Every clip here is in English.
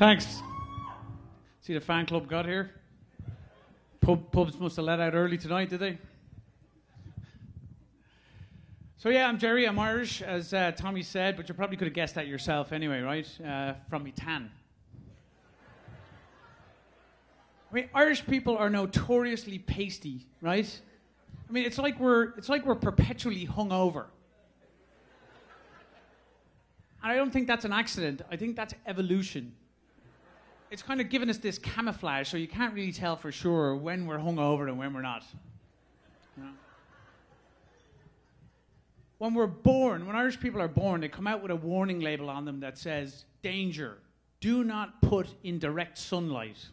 Thanks. See the fan club got here? Pubs must have let out early tonight, did they? So yeah, I'm Gerry, I'm Irish, as Tommy said, but you probably could have guessed that yourself anyway, right? From me tan. I mean, Irish people are notoriously pasty, right? I mean, it's like we're perpetually hungover. And I don't think that's an accident. I think that's evolution. It's kind of given us this camouflage, so you can't really tell for sure when we're hungover and when we're not. You know? When we're born, when Irish people are born, they come out with a warning label on them that says, danger, do not put in direct sunlight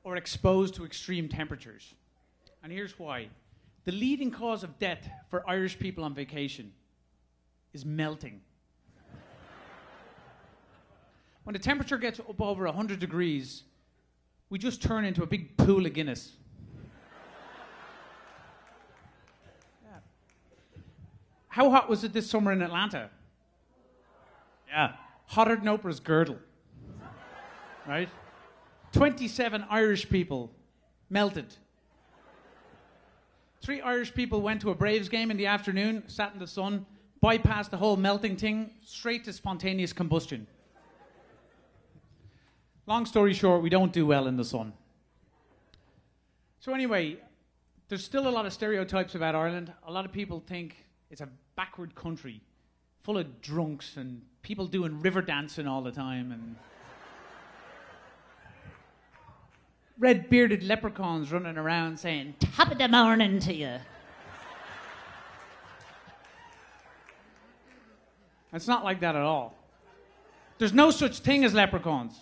or exposed to extreme temperatures. And here's why. The leading cause of death for Irish people on vacation is melting. When the temperature gets up over 100 degrees, we just turn into a big pool of Guinness. Yeah. How hot was it this summer in Atlanta? Yeah, hotter than Oprah's girdle. Right? 27 Irish people melted. 3 Irish people went to a Braves game in the afternoon, sat in the sun, bypassed the whole melting thing, straight to spontaneous combustion. Long story short, we don't do well in the sun. So anyway, there's still a lot of stereotypes about Ireland. A lot of people think it's a backward country, full of drunks and people doing river dancing all the time and red-bearded leprechauns running around saying, top of the morning to you. It's not like that at all. There's no such thing as leprechauns.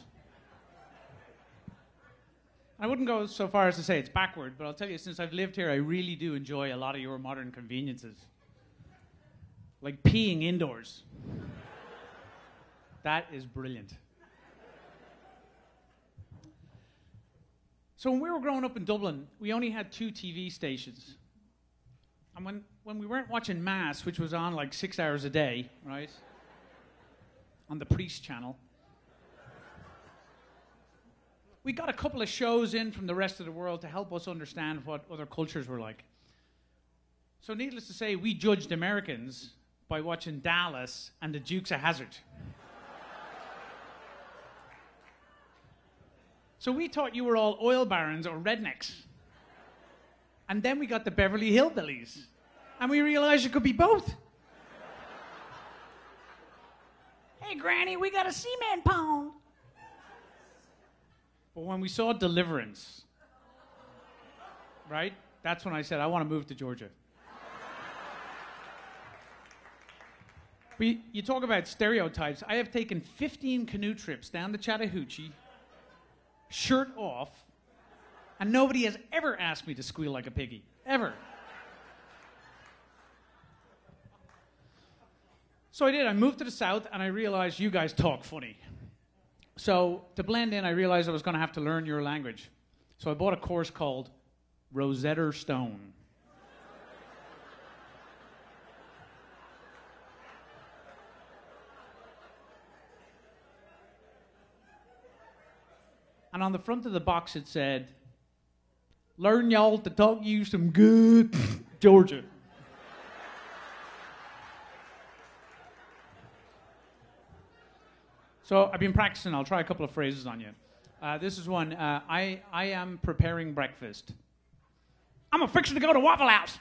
I wouldn't go so far as to say it's backward, but I'll tell you, since I've lived here, I really do enjoy a lot of your modern conveniences. Like peeing indoors. That is brilliant. So when we were growing up in Dublin, we only had 2 TV stations. And when we weren't watching Mass, which was on like 6 hours a day, right? On the Priest channel. We got a couple of shows in from the rest of the world to help us understand what other cultures were like. So needless to say, we judged Americans by watching Dallas and the Dukes of Hazzard. So we thought you were all oil barons or rednecks. And then we got the Beverly Hillbillies. And we realized you could be both. Hey, Granny, we got a cement pond. But when we saw Deliverance, right, that's when I said, I want to move to Georgia. You talk about stereotypes. I have taken 15 canoe trips down the Chattahoochee, shirt off, and nobody has ever asked me to squeal like a piggy. Ever. So I did. I moved to the south, and I realized you guys talk funny. So to blend in, I realized I was going to have to learn your language. So I bought a course called Rosetta Stone. And on the front of the box it said, learn y'all to talk you some good Georgia. So I've been practicing. I'll try a couple of phrases on you. This is one. I am preparing breakfast. I'm fixing to go to Waffle House.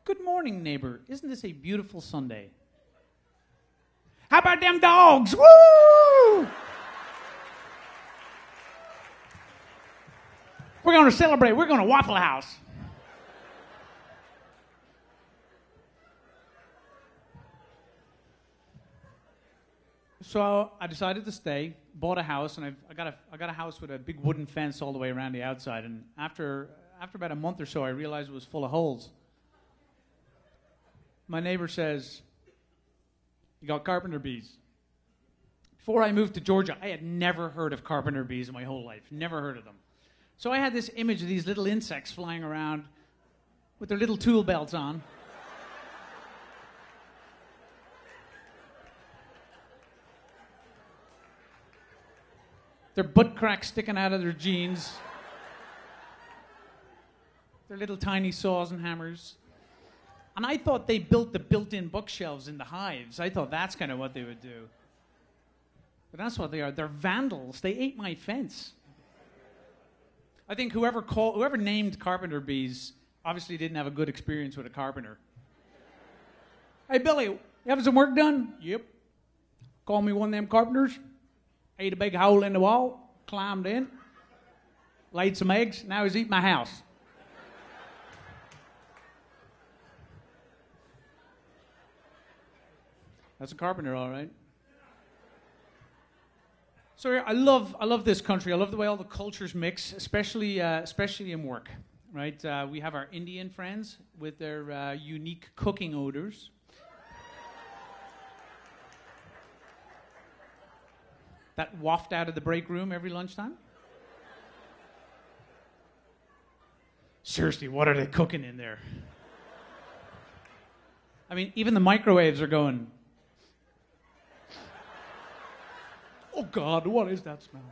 Good morning, neighbor. Isn't this a beautiful Sunday? How about them dogs? Woo! We're going to celebrate. We're going to Waffle House. So I decided to stay, bought a house, and I got a house with a big wooden fence all the way around the outside. And after about a month or so, I realized it was full of holes. My neighbor says, you got carpenter bees. Before I moved to Georgia, I had never heard of carpenter bees in my whole life. Never heard of them. So I had this image of these little insects flying around with their little tool belts on. Their butt cracks sticking out of their jeans. Their little tiny saws and hammers. And I thought they built the built-in bookshelves in the hives. I thought that's kind of what they would do. But that's what they are. They're vandals. They ate my fence. I think whoever named carpenter bees obviously didn't have a good experience with a carpenter. Hey, Billy, you having some work done? Yep. Call me one of them carpenters. Ate a big hole in the wall, climbed in, laid some eggs, now he's eating my house. That's a carpenter, all right. So I love this country. I love the way all the cultures mix, especially in work. Right? We have our Indian friends with their unique cooking odors. That waft out of the break room every lunchtime. Seriously, what are they cooking in there? I mean, even the microwaves are going, oh God, what is that smell?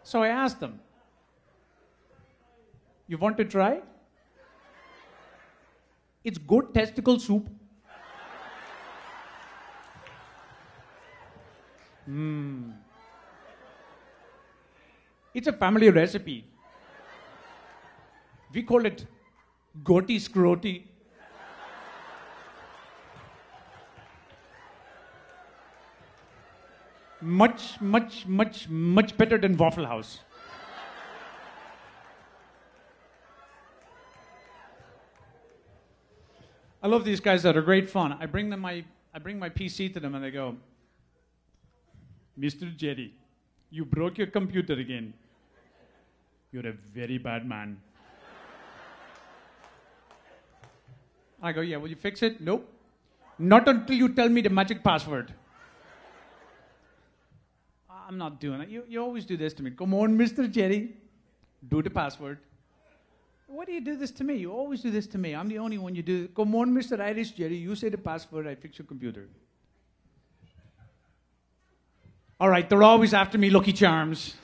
So I asked them, you want to try? It's good testicle soup. It's a family recipe. We call it goatee scroty. Much, much, much, much better than Waffle House. I love these guys that are great fun. I bring my PC to them and they go, Mr. Jerry, you broke your computer again. You're a very bad man. I go, yeah, will you fix it? Nope. Not until you tell me the magic password. I'm not doing it. You always do this to me. Come on, Mr. Jerry. Do the password. Why do you do this to me? You always do this to me. I'm the only one you do. Come on, Mr. Irish Jerry. You say the password. I fix your computer. All right, they're always after me, Lucky Charms.